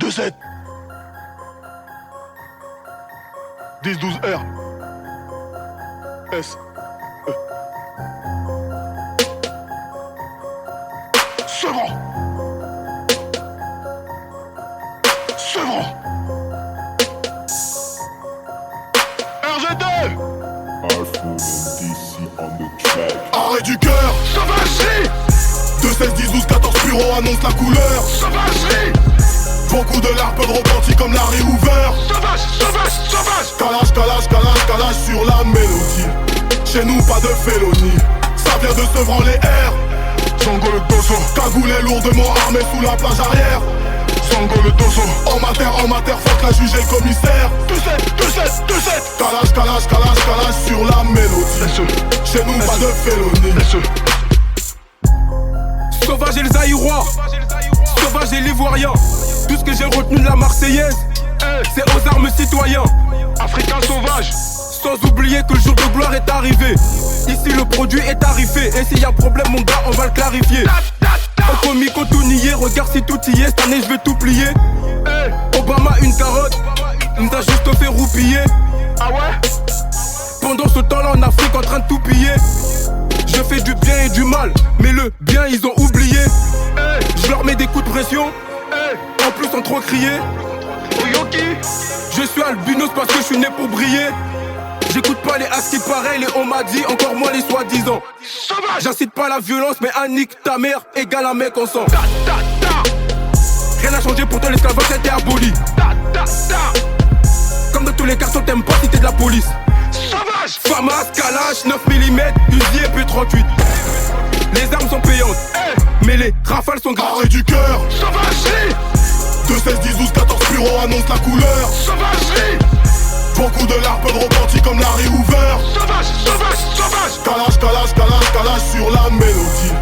2-7 10-12-R S E Sevran RG2 Arrêt du cœur Sauvagerie 2-16-10-12-14 bureau annonce la couleur Sauvagerie Beaucoup de larmes, peu de repentis comme Larry Hoover Sauvage Calage sur la mélodie Chez nous pas de félonie Ça vient de Sevran les airs Sango le dosso Cagoulé lourdement armé sous la plage arrière Sango le dosso En mater, fuck la juge et le commissaire 2-7 Calage sur la mélodie Chez nous pas de félonie Sauvage et les Aïrois Sauvage et l'Ivoirien Tout ce que j'ai retenu de la Marseillaise c'est aux armes citoyens Africain sauvage Sans oublier que le jour de gloire est arrivé Ici le produit est tarifé Et s'il y a problème mon gars on va le clarifier On commis qu'on tout nier Regarde si tout y est Cette année je vais tout plier Obama une carotte Il nous a juste fait roupiller Ah ouais Pendant ce temps là en Afrique en train de tout piller Je fais du bien et du mal Mais le bien ils ont oublié Je leur mets des coups de pression En plus sans trop crier Je suis albinos parce que je suis né pour briller J'écoute pas les as qui pareil, les on m'a dit, encore moins les soi-disant J'incite pas la violence mais un nique ta mère égale un mec en sang Rien n'a changé pour toi l'esclavage était aboli Comme dans tous les quartiers t'aimes pas si t'es de la police Famas, Kalash, 9 mm, Uzi et puis 38 Les armes sont payantes mais les rafales sont gratuites. Arrêt du cœur Sauvagerie 2-16-10-12-14 bureau annonce la couleur Sauvagerie Beaucoup de larmes, peu de repentis comme Larry Hoover Sauvage Calage sur la mélodie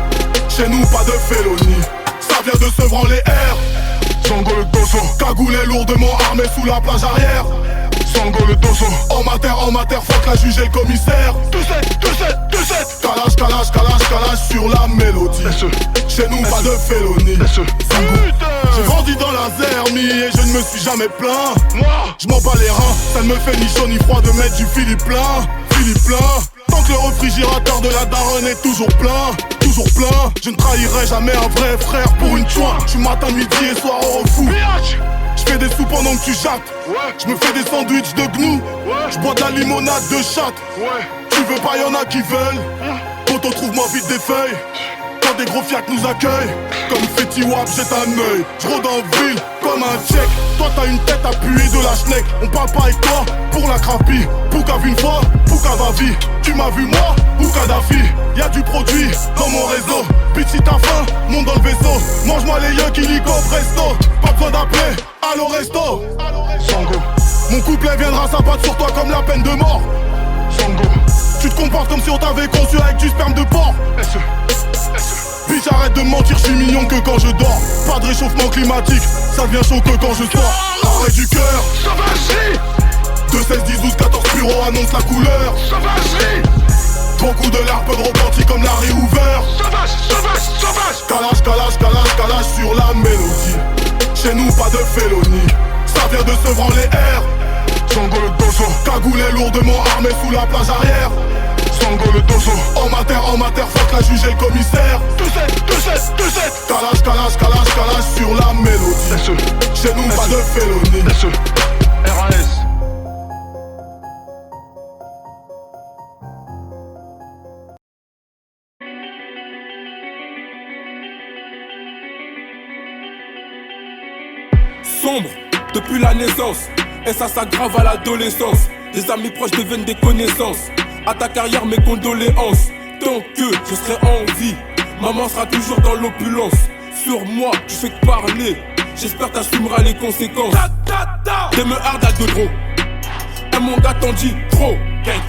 Chez nous pas de félonie Ça vient de Sevran les airs Sango le dosso Cagoulé lourdement armé sous la plage arrière Sango le dosso En mater, fuck la juge et le commissaire 2-7 Calage sur la mélodie Chez nous pas de félonie J'ai grandi dans la Zermie et je ne me suis jamais plaint Je m'en bats les reins, ça ne me fait ni chaud ni froid de mettre du Philippe plein Tant que le réfrigérateur de la daronne est toujours plein Je ne trahirai jamais un vrai frère pour une chouin Je suis matin, midi et soir au refou Je fais des sous pendant que tu jattes Je me fais des sandwichs de gnou Je bois de la limonade de chatte Tu veux pas, y'en a qui veulent Quand on trouve moi vite des feuilles Quand des gros fiacs nous accueillent Comme Fetty Wap, jette un œil Je rôde en ville comme un tchèque Toi t'as une tête appuyée de la schneck On parle pas avec toi pour la crapie Pouka vu une fois, Pouka va vie Tu m'as vu moi ou Kadhafi Y'a du produit dans mon réseau Bitch si t'as faim, monte dans le vaisseau Mange-moi les yeux qui lico presto Pas besoin d'appeler, allo resto Sango Mon couplet viendra s'abattre sur toi comme la peine de mort Sango Tu te comportes comme si on t'avait conçu avec du sperme de porc Bitch arrête de mentir, je suis mignon que quand je dors Pas de réchauffement climatique, ça devient chaud que quand je sors Arrêt du cœur Sauvagerie 2-16-10-12-14 bureau annonce la couleur Sauvagerie Beaucoup de larmes, peu de repentis comme Larry Hoover Calage sur la mélodie Chez nous pas de félonie Ça vient de Sevran les airs Sango le dosso Cagoulé lourdement armé sous la plage arrière Sango le dosso En mater, fuck la juge et le commissaire 2-7 Calage sur la mélodie Chez nous pas de félonie RAS Sombre depuis la naissance et ça s'aggrave à l'adolescence. Des amis proches deviennent des connaissances. À ta carrière mes condoléances. Tant que je serai en vie, maman sera toujours dans l'opulence. Sur moi tu fais que parler. J'espère t'assumeras les conséquences. Des me hard à de trop. Un monde t'en dit trop.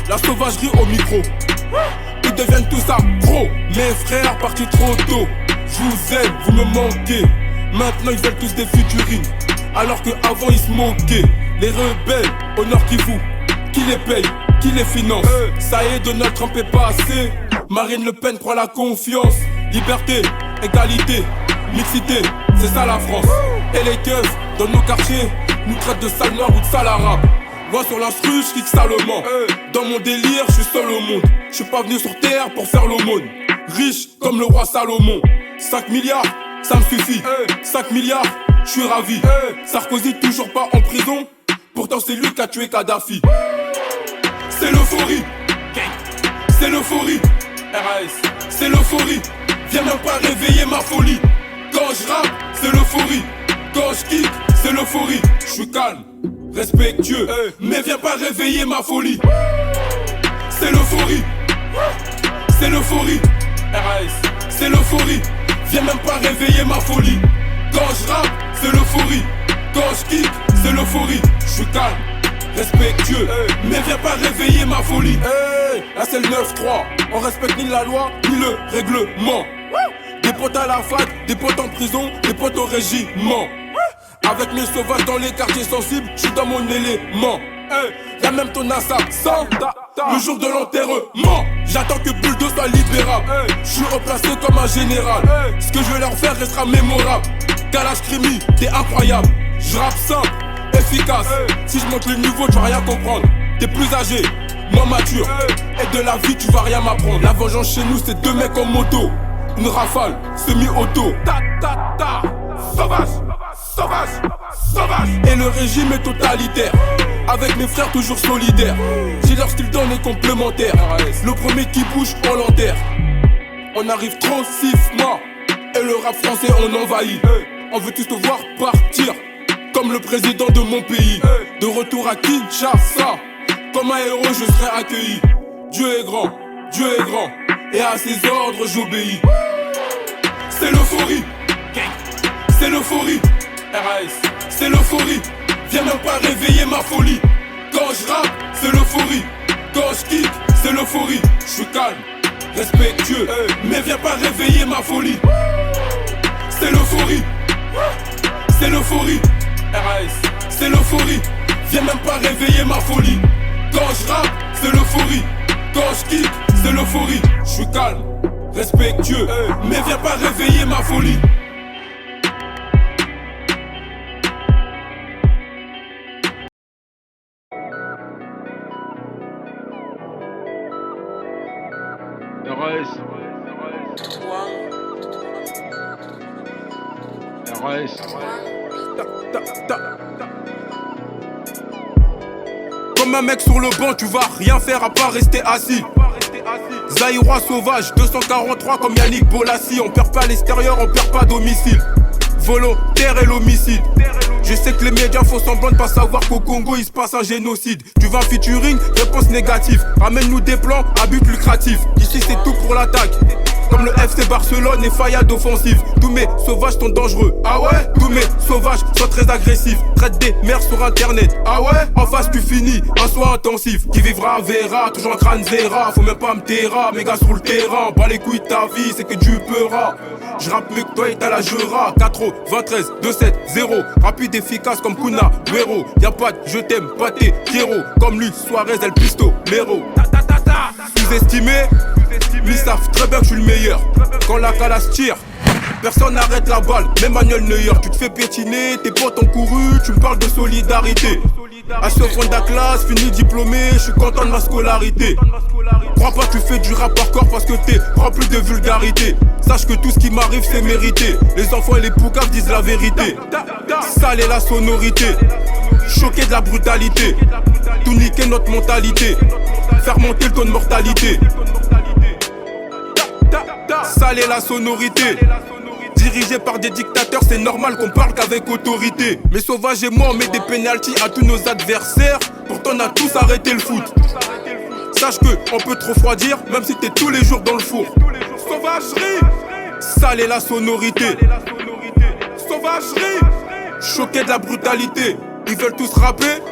La sauvagerie au micro. Ils deviennent tous gros. Mes frères partis trop tôt. Je vous aime, vous me manquez. Maintenant ils veulent tous des figurines. Alors que avant ils se moquaient. Les rebelles, honneur qui vous, qui les paye, qui les finance. Ça y est, Donald Trump est passé. Marine Le Pen croit la confiance. Liberté, égalité, mixité, c'est ça la France. Et les keufs, dans nos quartiers, nous traitent de sale noir ou de sale arabe. Moi sur l'instru, je kick salement. Dans mon délire, je suis seul au monde. Je suis pas venu sur terre pour faire l'aumône. Riche comme le roi Salomon. 5 milliards, ça me suffit. 5 milliards, je suis ravi. Sarkozy toujours pas en prison. Pourtant c'est lui qui a tué Kadhafi. C'est l'euphorie. C'est l'euphorie. RAS, c'est l'euphorie. Viens même pas réveiller ma folie. Quand je rappe, c'est l'euphorie. Quand je kick, c'est l'euphorie. Je suis calme, respectueux, mais viens pas réveiller ma folie. C'est l'euphorie. C'est l'euphorie. RAS, c'est l'euphorie. Viens même pas réveiller ma folie. Quand je rappe, c'est l'euphorie. Quand je kick, c'est l'euphorie. Je suis calme, respectueux, mais viens pas réveiller ma folie. Là c'est le 9-3. On respecte ni la loi, ni le règlement. Des potes à la fac, des potes en prison, des potes au régiment. Avec mes sauvages dans les quartiers sensibles, je suis dans mon élément. Y'a même ton assassin le jour de l'enterrement. J'attends que Bulle 2 soit libérable. Je suis replacé comme un général. Ce que je vais leur faire restera mémorable. Kalash Krimi, t'es incroyable. Je rappe simple, efficace. Si je monte le niveau, tu vas rien comprendre. T'es plus âgé, moins mature. Et de la vie, tu vas rien m'apprendre. La vengeance chez nous, c'est 2 mecs en moto. Une rafale, semi-auto. Sauvage, sauvage, sauvage. Et le régime est totalitaire. Avec mes frères toujours solidaires. J'ai leur style d'en est complémentaire. Le premier qui bouge, on l'enterre. On arrive trop siffement. Et le rap français on envahit. On veut tous te voir partir comme le président de mon pays. De retour à Kinshasa, comme un héros je serai accueilli. Dieu est grand, Dieu est grand. Et à ses ordres j'obéis. C'est l'euphorie. C'est l'euphorie. RAS, c'est l'euphorie. Viens même pas réveiller ma folie. Quand je rappe, c'est l'euphorie. Quand je kick, c'est l'euphorie. Je suis calme, respectueux, mais viens pas réveiller ma folie. C'est l'euphorie. C'est l'euphorie. RAS, c'est l'euphorie. Viens même pas réveiller ma folie. Quand je rappe, c'est l'euphorie. Quand je kick, c'est l'euphorie. Je suis calme, respectueux, mais viens pas réveiller ma folie. Comme un mec sur le banc, tu vas rien faire à part rester assis. Zaïrois sauvage, 243 comme Yannick Bolassi. On perd pas l'extérieur, on perd pas domicile. Volontaire et l'homicide. Je sais que les médias font semblant de pas savoir qu'au Congo il se passe un génocide. Tu vas featuring, réponse négative. Ramène-nous des plans à but lucratif. Ici c'est tout pour l'attaque. Comme le FC Barcelone et Fayad offensive. Tous mes sauvages sont dangereux. Ah ouais? Tous mes sauvages sont très agressifs. Traite des mères sur internet. Ah ouais? En face tu finis, un soin intensif. Qui vivra verra, toujours un crâne zéra. Faut même pas me terra, mes gars sur le terrain. Bas les couilles de ta vie, c'est que du peura. Je rappe mieux que toi et t'as la jura. 93, 27, 0. Rapide, efficace comme Kuna, Guero. Y'a pas de je t'aime, pas tes Kero. Comme lui, Suarez, El Pisto, Mero. Sous-estimé, ils savent très bien que je suis le meilleur. Quand la calasse tire, personne n'arrête la balle, même Manuel Neuer. Tu te fais piétiner, tes potes ont couru, tu me parles de solidarité. À ce fond de la classe, fini diplômé, je suis content de ma scolarité. Crois pas que tu fais du rap hardcore parce que t'es rempli de vulgarité. Sache que tout ce qui m'arrive c'est mérité. Les enfants et les poucaves disent la vérité. Sale est la sonorité, choqué de la brutalité. Tout niquer notre mentalité, faire monter le taux de mortalité. Sale est la sonorité, dirigé par des dictateurs, c'est normal qu'on parle qu'avec autorité. Mais Sauvage et moi on met des pénaltys à tous nos adversaires. Pourtant on a tous arrêté le foot. Sache que on peut te refroidir même si t'es tous les jours dans le four. Sauvagerie, sale est la sonorité. Sauvagerie, choqué de la brutalité. Ils veulent tous rapper,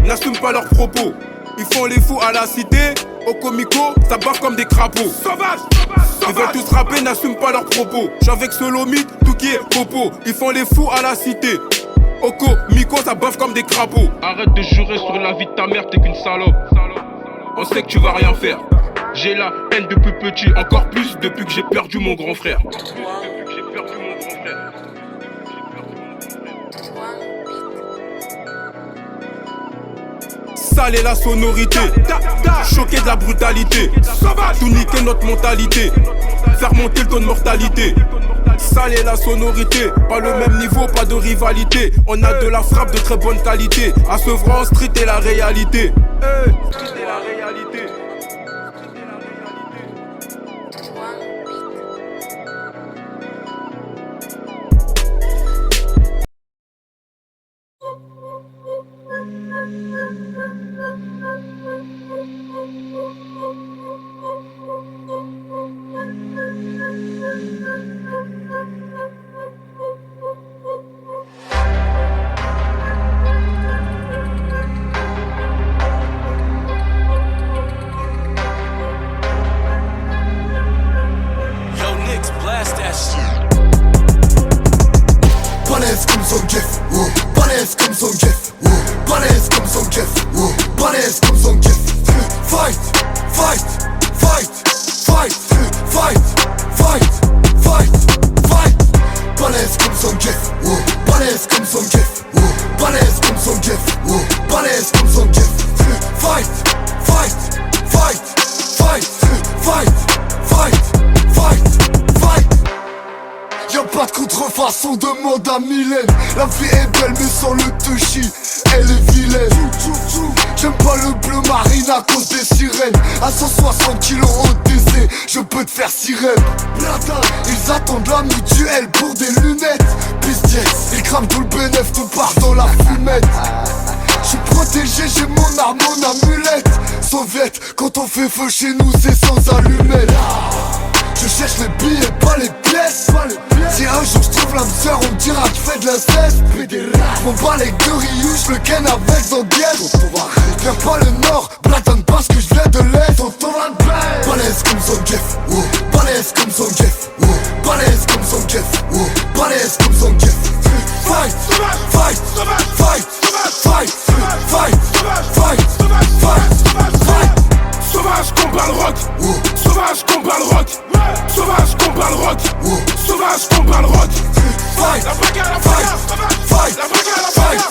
n'assument pas leurs propos. Ils font les fous à la cité, au comico, ça bave comme des crapauds. Sauvage, ils veulent tous rapper, n'assument pas leurs propos. J'suis avec Solomit, tout qui est popo. Ils font les fous à la cité, au comico, ça bave comme des crapauds. Arrête de jurer sur la vie de ta mère, t'es qu'une salope. On sait que tu vas rien faire. J'ai la haine depuis petit, encore plus depuis que j'ai perdu mon grand frère. Sale est la sonorité, choqué de la brutalité. Tout niquer notre mentalité, faire monter le taux de mortalité. Sale est la sonorité, pas le même niveau, pas de rivalité. On a de la frappe de très bonne qualité. À Sevran, street est la réalité. Street est la réalité. Balèze comme son Jeff, balèze comme son Jeff, balèze comme son Jeff, balèze comme son Jeff. Fight, fight, fight, fight, fight, fight, fight, fight. Balèze comme son Jeff, balèze comme son Jeff, balèze comme son Jeff, balèze comme son Jeff. Fight, fight, fight, fight, fight, fight, fight, fight. Y'a pas de contrefaçon, demande à Mylène. La vie est belle mais sans le touchy, elle est vilaine. J'aime pas le bleu marine à cause des sirènes. À 160 kilos au DC, je peux te faire sirène. Ils attendent la mutuelle pour des lunettes. Business, ils crament tout le bénéf, tout part dans la fumette. J'suis protégé, j'ai mon arme, mon amulette. Soviet, quand on fait feu chez nous c'est sans allumette. Je cherche les billets, pas les pièces. Si un jour je trouve l'âme sœur, on me dira que je fais de l'inceste. J'm'en bats les deux Ryu, j'le ken avec Zanguette. Viens pas le nord, blatonne parce que je viens de l'est. Balèze comme son Jeff, balèze comme son Jeff, balèze comme son Jeff, balèze comme son Jeff. Fight, fight, fight, fight, fight, fight, fight, fight. Sauvage combat le rock, sauvage combat le rock, sauvage combat le rock, sauvage combat le rock. Fight, la bagarre, fight, fight, la bagarre, fight,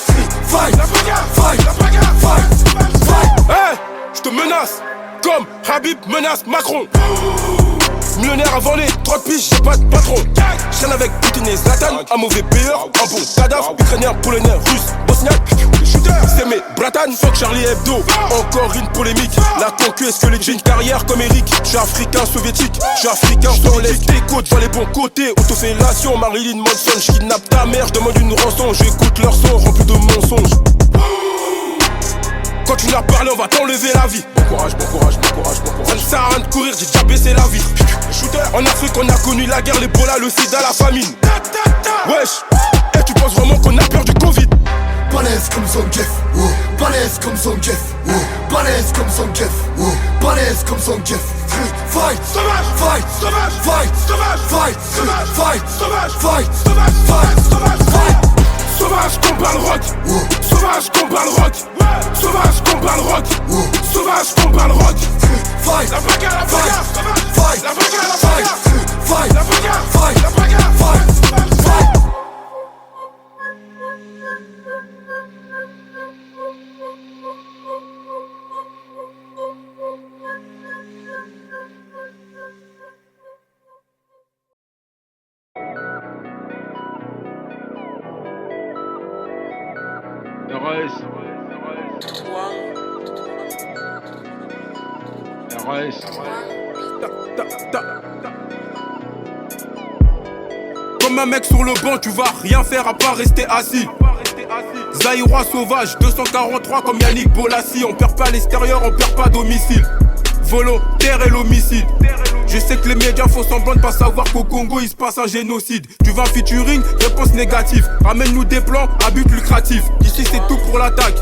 fight, la bagarre, fight, la bagarre, fight, fight. Hey, j'te menace, comme Habib menace Macron. Millionnaire avant les 30 piges, j'ai pas de patron. J'traîne avec Poutine et Zlatan, un mauvais payeur, un bon cadavre. Ukrainien, polonais, russe, bosniaque, c'est mes bratanes, fuck Charlie Hebdo. Encore une polémique, la concu est-ce que les j'ai une carrière comme Eric. J'suis africain soviétique, j'suis africain, j'enlève tes côtes, vois les bons côtés. Autofellation, Marilyn Manson, j'kidnappe ta mère, j'demande une rançon. J'écoute leur son rempli de mensonges. Quand tu n'as parlé, on va t'enlever la vie. Bon courage, bon courage, bon courage, bon courage. Ça ne sert à rien de courir, j'ai déjà baissé la vitre. En Afrique, on a connu la guerre, l'Ebola, le sida, la famine. Wesh, et tu penses vraiment qu'on a peur du Covid? Balèze comme son Jeff, balèze comme son Jeff, balèze comme son Jeff, balèze comme son Jeff. Fight, fight, fight, fight, fight, fight, fight, fight. Sauvage combat le rock, sauvage combat le rock, sauvage combat le rock, sauvage combat le rock. Fight, la bagarre, la bagarre, fight, la bagarre, la bagarre, fight, la bagarre, fight, la bagarre, fight, fight. Comme un mec sur le banc, tu vas rien faire à part rester assis. Zaïrois sauvage, 243 comme Yannick Bolassi. On perd pas l'extérieur, on perd pas domicile. Volontaire et l'homicide. Je sais que les médias font semblant de pas savoir qu'au Congo il se passe un génocide. Tu vas featuring, réponse négative. Ramène-nous des plans à but lucratif. Ici c'est tout pour l'attaque.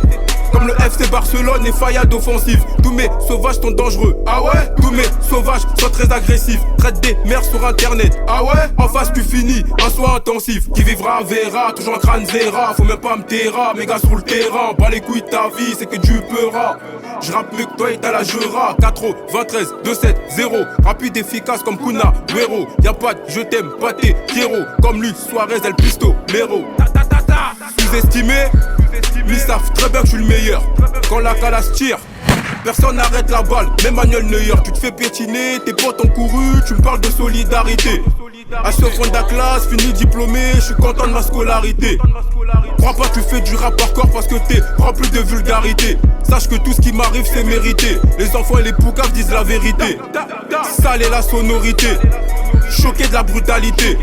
Comme le FC Barcelone et Fayad offensive. Tous mes sauvages sont dangereux. Ah ouais? Tous mes sauvages sont très agressifs. Traite des mères sur internet. Ah ouais? En face tu finis, un soin intensif. Qui vivra verra, toujours un crâne zéra. Faut même pas me terra, mes gars sur le terrain. Bas les couilles ta vie, c'est que du peura. J'rappe mieux que toi et t'as la jura. 93, 27, 0. Rapide, efficace comme Kuna, Guero. Y'a pas de je t'aime, pas tes Pierrot. Comme lui, Suarez, El Pisto, Mero. Sous-estimé, mais ils savent très bien que je suis le meilleur. Quand la calasse tire, personne n'arrête la balle, même Manuel Neuer. Tu te fais piétiner, tes potes ont couru, tu me parles de solidarité. À ce fond de la classe, fini diplômé, je suis content de ma scolarité. Crois pas que tu fais du rap hardcore parce que t'es rempli de vulgarité. Sache que tout ce qui m'arrive c'est mérité. Les enfants et les poucaves disent la vérité. Sale est la sonorité, choqué de la brutalité.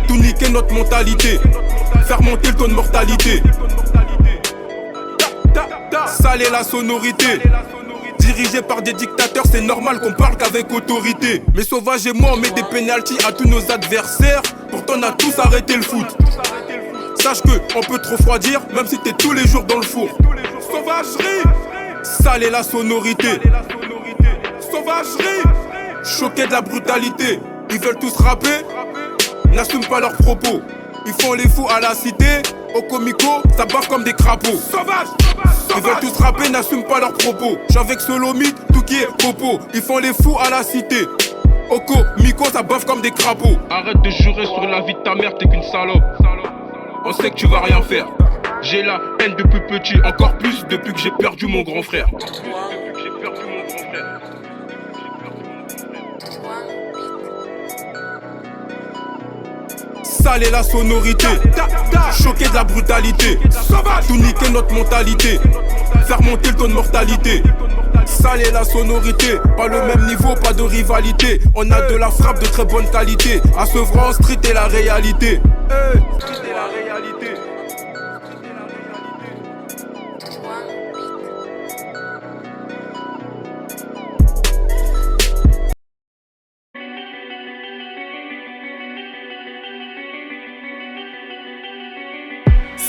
Tout niquer notre mentalité, faire monter le taux de mortalité. Sale est la sonorité, dirigé par des dictateurs, c'est normal qu'on parle qu'avec autorité. Mais Sauvage et moi on met des pénaltys à tous nos adversaires. Pourtant on a tous arrêté le foot. Sache que on peut te refroidir même si t'es tous les jours dans le four. Sauvagerie, sale est la sonorité. Sauvagerie, choqué de la brutalité. Ils veulent tous rapper, n'assument pas leurs propos. Ils font les fous à la cité, au comico, ça bave comme des crapauds. Sauvage, ils veulent tous rapper, n'assument pas leurs propos. J'suis avec Solomit, tout qui est popo. Ils font les fous à la cité, au comico, ça bave comme des crapauds. Arrête de jurer sur la vie de ta mère, t'es qu'une salope. On sait que tu vas rien faire. J'ai la haine depuis petit, encore plus depuis que j'ai perdu mon grand frère. Sale est la sonorité, choqué de la brutalité. Tout niquer notre mentalité, faire monter le taux de mortalité. Sale est la sonorité, pas le même niveau, pas de rivalité. On a de la frappe de très bonne qualité. À Sevran, street est la réalité. Street est la réalité.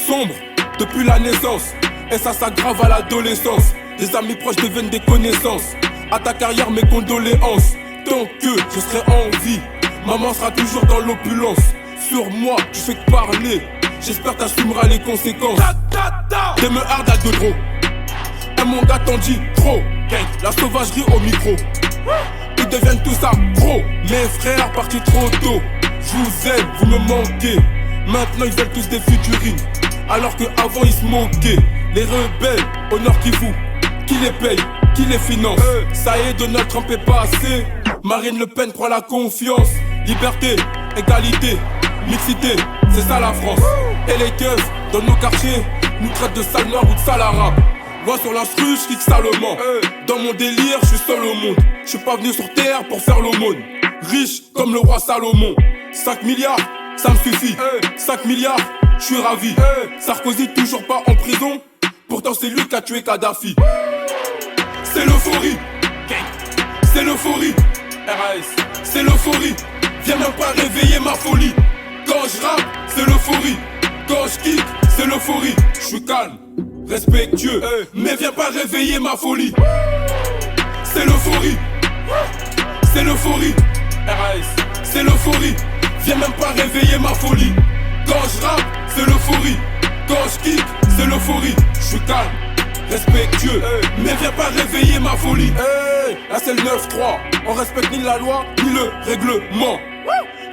Sombre depuis la naissance, et ça s'aggrave à l'adolescence. Des amis proches deviennent des connaissances. À ta carrière mes condoléances. Tant que je serai en vie, maman sera toujours dans l'opulence. Sur moi tu fais que parler, j'espère t'assumeras les conséquences. Des me hard à de trop, et mon gars t'en dit trop. La sauvagerie au micro, ils deviennent tous accros. Mes frères partis trop tôt, je vous aime, vous me manquez. Maintenant ils veulent tous des figurines, alors qu'avant ils se moquaient. Les rebelles, au nord qui vous, qui les paye, qui les finance. Ça y est, Donald Trump est passé. Marine Le Pen croit la confiance. Liberté, égalité, mixité, c'est ça la France. Et les keufs, dans nos quartiers, nous traitent de sale noir ou de sale arabe. Moi sur l'instru, je kick salement. Dans mon délire, je suis seul au monde. Je suis pas venu sur terre pour faire l'aumône. Riche comme le roi Salomon. 5 milliards, ça me suffit. 5 milliards, je suis ravi. Sarkozy toujours pas en prison, pourtant c'est lui qui a tué Kadhafi. C'est l'euphorie, c'est l'euphorie. RAS, c'est l'euphorie. Viens même pas réveiller ma folie. Quand je rappe, c'est l'euphorie. Quand je kick, c'est l'euphorie. Je suis calme, respectueux, mais viens pas réveiller ma folie. C'est l'euphorie, c'est l'euphorie. RAS, c'est l'euphorie. Viens même pas réveiller ma folie. Quand je rappe, c'est l'euphorie. Quand je kick, c'est l'euphorie. Je suis calme, respectueux, mais viens pas réveiller ma folie. Là c'est le 9-3, on respecte ni la loi, ni le règlement.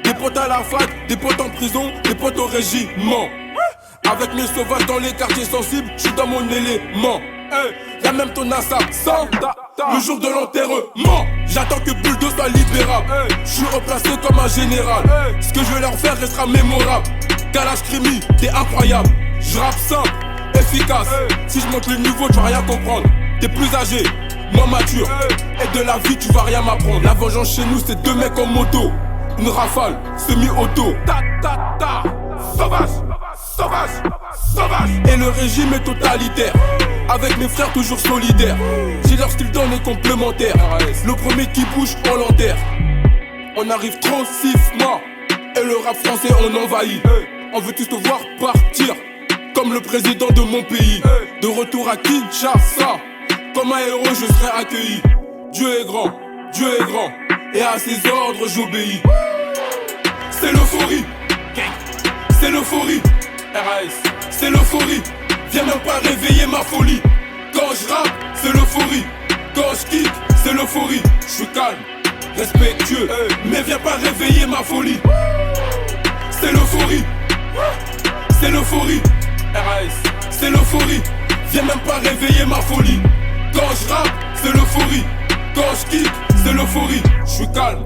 Des potes à la fac, des potes en prison, des potes au régiment. Avec mes sauvages dans les quartiers sensibles, je suis dans mon élément. Y'a même ton assassin le jour de l'enterrement. J'attends que Bulldog soit libérable. Je suis replacé comme un général. Ce que je vais leur faire restera mémorable. Kalash Krimi, t'es incroyable. Je rappe simple, efficace. Si je monte le niveau, tu vas rien comprendre. T'es plus âgé, moins mature. Et de la vie, tu vas rien m'apprendre. La vengeance chez nous, c'est 2 mecs en moto. Une rafale, semi-auto. Sauvage, sauvage, sauvage. Et le régime est totalitaire. Avec mes frères toujours solidaires. J'ai leur style d'en est complémentaire. Le premier qui bouge, on l'enterre. On arrive trop siffement. Et le rap français on envahit. On veut tous te voir partir comme le président de mon pays. De retour à Kinshasa, comme un héros je serai accueilli. Dieu est grand, Dieu est grand, et à ses ordres j'obéis. C'est l'euphorie, c'est l'euphorie. RAS, c'est l'euphorie. Viens même pas réveiller ma folie. Quand je rappe, c'est l'euphorie. Quand je kick, c'est l'euphorie. Je suis calme, respectueux, mais viens pas réveiller ma folie. C'est l'euphorie, c'est l'euphorie. RAS, c'est l'euphorie. viens même pas réveiller ma folie. Quand je rappe, c'est l'euphorie. Quand je kick, c'est l'euphorie. Je suis calme,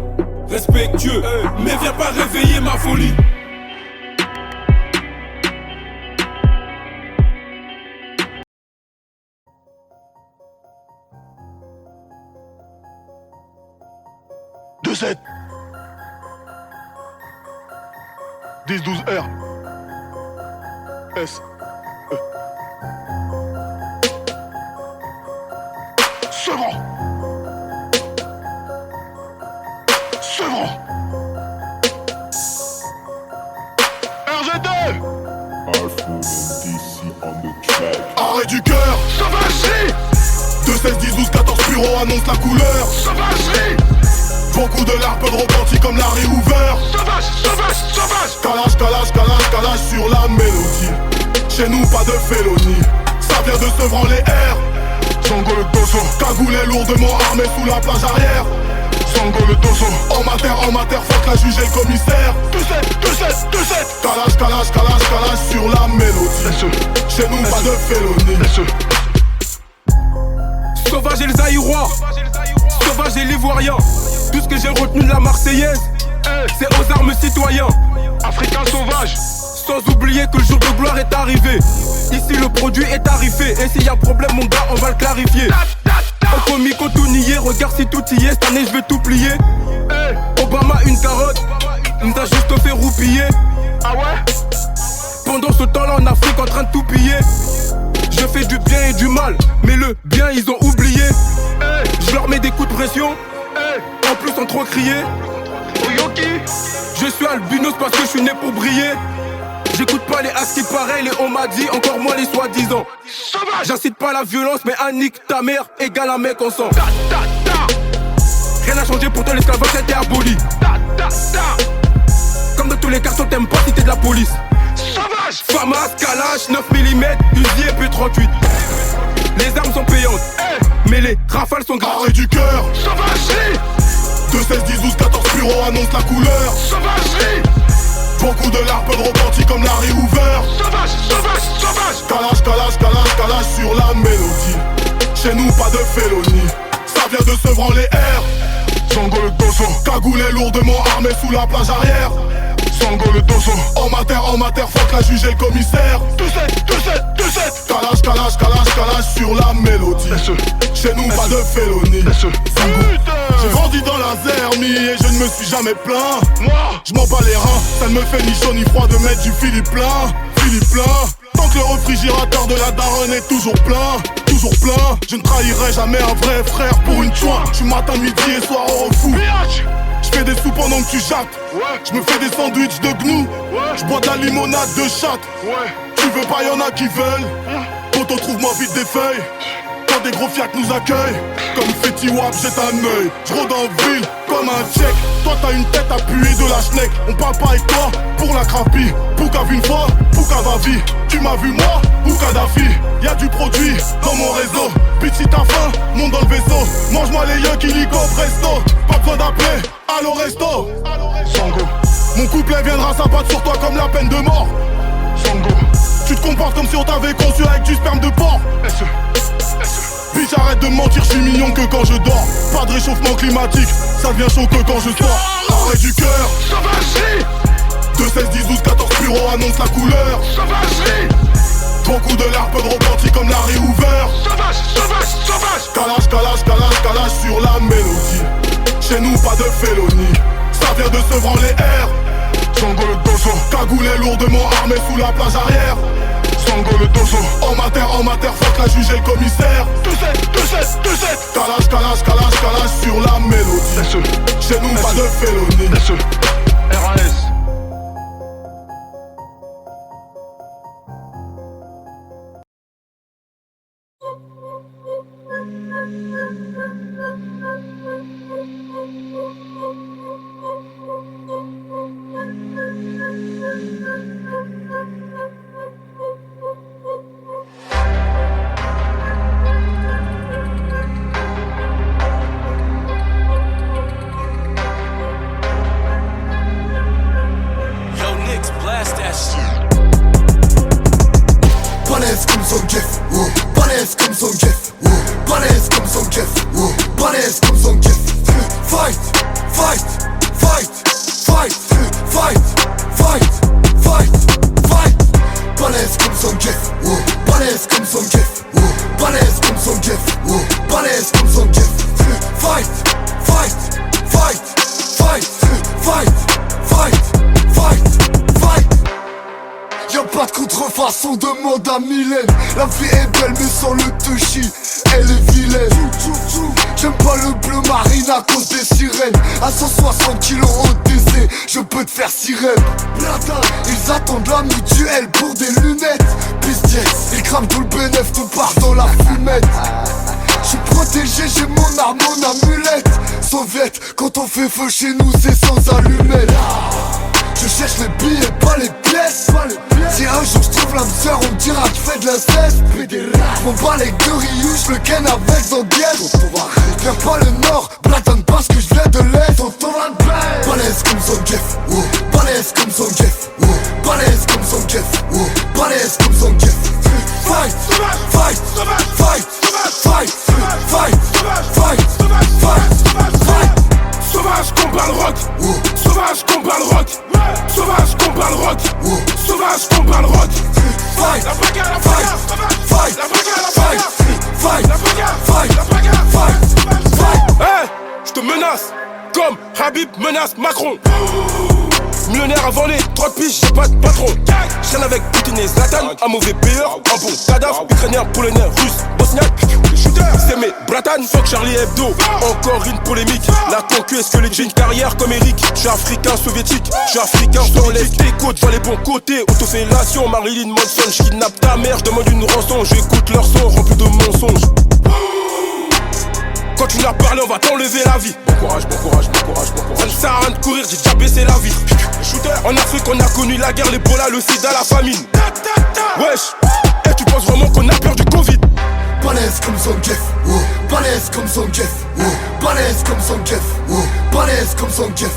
respectueux, mais viens pas réveiller ma folie. Deux 7 10-12 R S E Second RGT Arrêt du cœur Sauvagerie 2, 16, 10, 12, 14 bureaux annonce la couleur Sauvagerie beaucoup de larmes, peu de repentis comme Larry Hoover. Sauvage, sauvage, sauvage. Calage sur la mélodie. Chez nous pas de félonie. Ça vient de Sevran les airs. Zango le dosso. Cagoulé lourdement armé sous la plage arrière. Zango le dosso. En mater, faut la juge et le commissaire. 2-7. Calage sur la mélodie. Chez nous pas de félonie. Sauvage et les Aïrois. Sauvage et l'Ivoirien. Tout ce que j'ai retenu de la Marseillaise, c'est aux armes citoyens. Africain sauvage. Sans oublier que le jour de gloire est arrivé. Ici le produit est tarifé. Et s'il y a problème mon gars on va le clarifier. On commis qu'on tout nier. Regarde si tout y est. Cette année je vais tout plier. Obama une carotte, il nous a juste fait roupiller. Ah ouais? Pendant ce temps là en Afrique en train de tout piller. Je fais du bien et du mal, mais le bien ils ont oublié. Je leur mets des coups de pression. En plus sans trop crier. Je suis albinos parce que je suis né pour briller. J'écoute pas les as qui pareil, les on m'a dit, encore moins les soi-disant. J'incite pas la violence, mais un nique ta mère égale un mec en sang. Rien n'a changé, pourtant l'esclavage était aboli. Comme dans tous les quartiers, t'aimes pas si t'es de la police. Famas, Kalash, 9 mm, Uzi et puis 38. Les armes sont payantes, mais les rafales sont gratuites. Arrêt du cœur, sauvagerie 2, 16, 10, 12, 14 bureaux annonce la couleur Sauvagerie beaucoup de larmes, peu de repentis comme Larry Hoover. Sauvage. Calage sur la mélodie. Chez nous pas de félonie. Ça vient de Sevran les airs. Zango le dosso. Cagoulé lourdement armé sous la plage arrière. Zango le dosso. En mater, faut que la juge et le commissaire. 2-7. Calage sur la mélodie. Chez nous pas de félonie. J'ai grandi dans la Zermie et je ne me suis jamais plaint. Moi, je m'en bats les reins. Ça ne me fait ni chaud ni froid de mettre du Philippe plein. Tant que le réfrigérateur de la daronne est toujours plein. Je ne trahirai jamais un vrai frère pour une chouin. Je suis matin, midi et soir au refou. Je fais des sous pendant que tu jattes. Je me fais des sandwichs de gnou. Je bois de la limonade de chatte. Tu veux pas, y'en a qui veulent. Quand on trouve moi vite des feuilles. Quand des gros fiacs nous accueillent. Comme Fetty Wap, jette un œil. Je rôde en ville comme un tchèque. Toi t'as une tête appuyée de la schneck. On parle pas avec toi pour la crapie. Pouka vu une fois, Pouka va vie. Tu m'as vu moi ou Kadhafi. Y'a du produit dans mon réseau. Bitch si t'as faim, monte dans le vaisseau. Mange-moi les yeux qui lico presto. Pas besoin d'appeler, allo resto. Sango. Mon couplet viendra s'abattre sur toi comme la peine de mort. Sango. Tu te comportes comme si on t'avait conçu avec du sperme de porc. Bitch arrête de mentir, je suis mignon que quand je dors. Pas de réchauffement climatique, ça devient chaud que quand je sors. Arrêt du cœur, sauvagerie 2, 16, 10, 12, 14 bureaux annonce la couleur Sauvagerie beaucoup de larmes, peu de repentis comme Larry Hoover. Sauvage. Calage sur la mélodie. Chez nous pas de félonie. Ça vient de Sevran les airs. Zango le dosso. Cagoulé lourdement armé sous la plage arrière. Zango le dosso. En mater, faut que la juge et le commissaire. 2-7. Calage sur la mélodie. Chez nous pas de félonie. RAS. Balèze comme Zangief, balèze comme son Jeff, balèze comme son Jeff, balèze comme son Jeff. Fight, fight, fight, fight, fight, fight, fight, fight. Balèze comme son Jeff, balèze comme son Jeff, balèze comme son Jeff, balèze comme son Jeff. Fight, fight, fight, fight, fight, fight, fight, fight. Y'a pas de contrefaçon, demande à Mylène. La vie est belle mais sans le touchy, elle est vilaine. J'aime pas le bleu marine à cause des sirènes. À 160 kilos au DC, je peux te faire sirène. Ils attendent la mutuelle pour des lunettes. Business, ils crament tout le bénéf, tout part dans la fumette. J'suis protégé, j'ai mon arme, mon amulette. Soviet, quand on fait feu chez nous, c'est sans allumette. Je cherche les billets, pas les pièces. Si un jour j'trouve l'âme sœur, on me dira que j'fais de l'inceste. J'm'en bats les deux Ryu, j'le ken avec Zanguette. Viens pas le nord, blatonne parce que j'viens de l'est. Balèze comme son Jeff, balèze comme son Jeff, balèze comme son Jeff, balèze comme son Jeff. Fight, fight, fight, fight, fight, fight, fight, fight. Sauvage combat le rock, sauvage combat le rock, sauvage combat le rock, sauvage combat le rock. Fight, la bagarre, fight, fight, la bagarre, fight, fight, la bagarre, fight, la bagarre, fight, fight. Hey, j'te menace, comme Habib menace Macron. Millionnaire avant les 30 piges, j'ai pas de patron. J'traîne avec Poutine et Zlatan, un mauvais payeur, un bon cadavre. Ukrainien, polonais, russe, bosniaque, c'est mes bratanes, fuck Charlie Hebdo. Encore une polémique, la concu est-ce que les j'ai une carrière comme Eric. J'suis africain soviétique, j'suis africain, j'enlève tes côtes, vois les bons côtés. Autofellation, Marilyn Manson, j'kidnappe ta mère, j'demande une rançon. J'écoute leur son rempli de mensonges. Quand tu n'as parlé, on va t'enlever la vie. Bon courage, bon courage, bon courage, bon courage. Ça ne sert à rien de courir, j'ai déjà baissé la vitre. En Afrique, on a connu la guerre, l'Ebola, le sida, la famine. Wesh, et tu penses vraiment qu'on a peur du Covid? Balèze comme son Jeff, balèze comme son Jeff, balèze comme son Jeff, balèze comme son Jeff.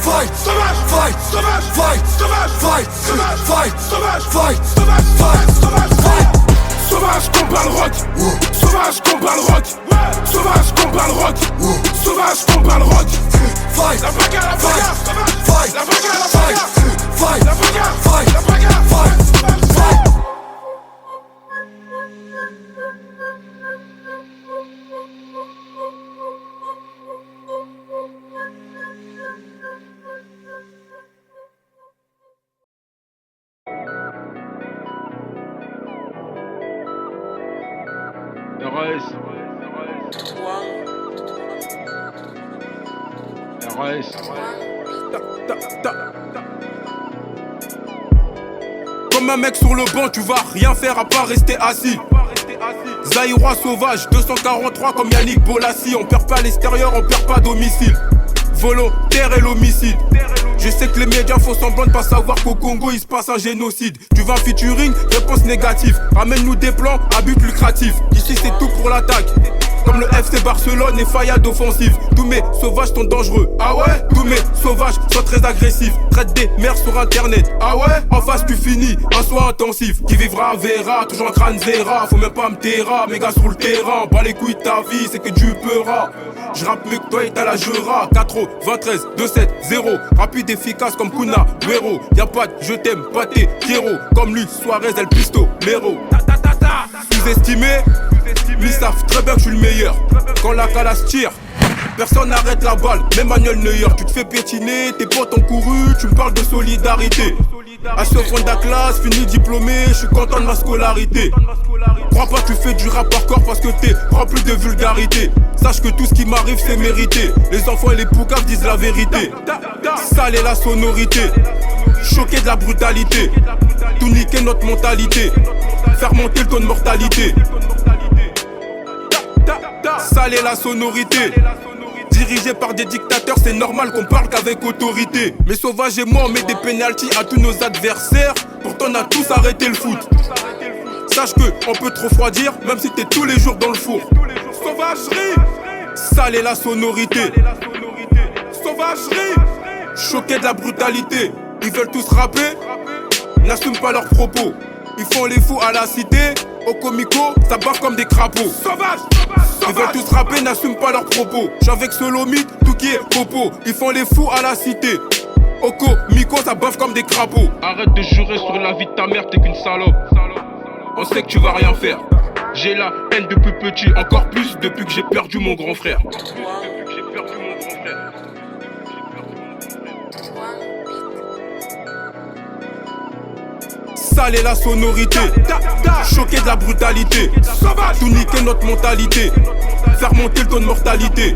Fight, fight, fight, fight, fight, fight, fight, fight. Sauvage combat le rock, sauvage combat le rock, sauvage combat le rock, sauvage combat le rock. Fight, la bagarre, la bagarre, fight, la bagarre, la bagarre, fight, la bagarre, fight, la bagarre, fight, fight. Comme un mec sur le banc, tu vas rien faire à part rester assis. Zaïrois sauvage, 243 comme Yannick Bolassi. On perd pas l'extérieur, on perd pas domicile. Volontaire et l'homicide. Je sais que les médias font semblant de pas savoir qu'au Congo il se passe un génocide. Tu vas featuring, réponse négative. Ramène-nous des plans à but lucratif. Ici c'est tout pour l'attaque. Comme le FC Barcelone et Fayad offensive. Tous mes sauvages sont dangereux. Ah ouais? Tous mes sauvages sont très agressifs. Traite des mères sur internet. Ah ouais? En face tu finis, un soin intensif. Qui vivra verra, toujours un crâne zéra. Faut même pas me terra, mes gars sur le terrain. Bas les couilles ta vie, c'est que du peura. J'rappe mieux que toi et t'as la jura. 93, 27, 0. Rapide, efficace comme Kuna, Guero. Y'a pas de je t'aime, pas tes Kero. Comme lui, Suarez, El Pisto, Mero. Sous-estimé, ils savent très bien que je suis le meilleur. Quand la calasse tire, personne n'arrête la balle, même Manuel Neuer. Tu te fais piétiner, tes potes ont couru, tu me parles de solidarité. À ce fond de la classe, fini diplômé, je suis content de ma scolarité. Crois pas que tu fais du rap hardcore parce que t'es rempli de vulgarité. Sache que tout ce qui m'arrive c'est mérité. Les enfants et les poucaves disent la vérité. Sale est la sonorité, choqué de la brutalité. Tout niquer notre mentalité, faire monter le taux de mortalité. Sale est la sonorité, dirigé par des dictateurs, c'est normal qu'on parle qu'avec autorité. Mais Sauvage et moi on met des pénaltys à tous nos adversaires. Pourtant on a tous arrêté le foot. Sache que on peut te refroidir même si t'es tous les jours dans le four. Sauvagerie, sale est la sonorité. Sauvagerie, choqué de la brutalité. Ils veulent tous rapper, n'assument pas leurs propos. Ils font les fous à la cité, Au comico, ça bave comme des crapauds. Sauvage, ils veulent tous rapper, n'assument pas leurs propos. J'suis avec Solomid, tout qui est popo. Ils font les fous à la cité. Au comico, ça bave comme des crapauds. Arrête de jurer sur la vie de ta mère, t'es qu'une salope. On sait que tu vas rien faire. J'ai la haine depuis petit, encore plus depuis que j'ai perdu mon grand frère. Sale est la sonorité, choqué de la brutalité, tout niquer notre mentalité, faire monter le taux de mortalité.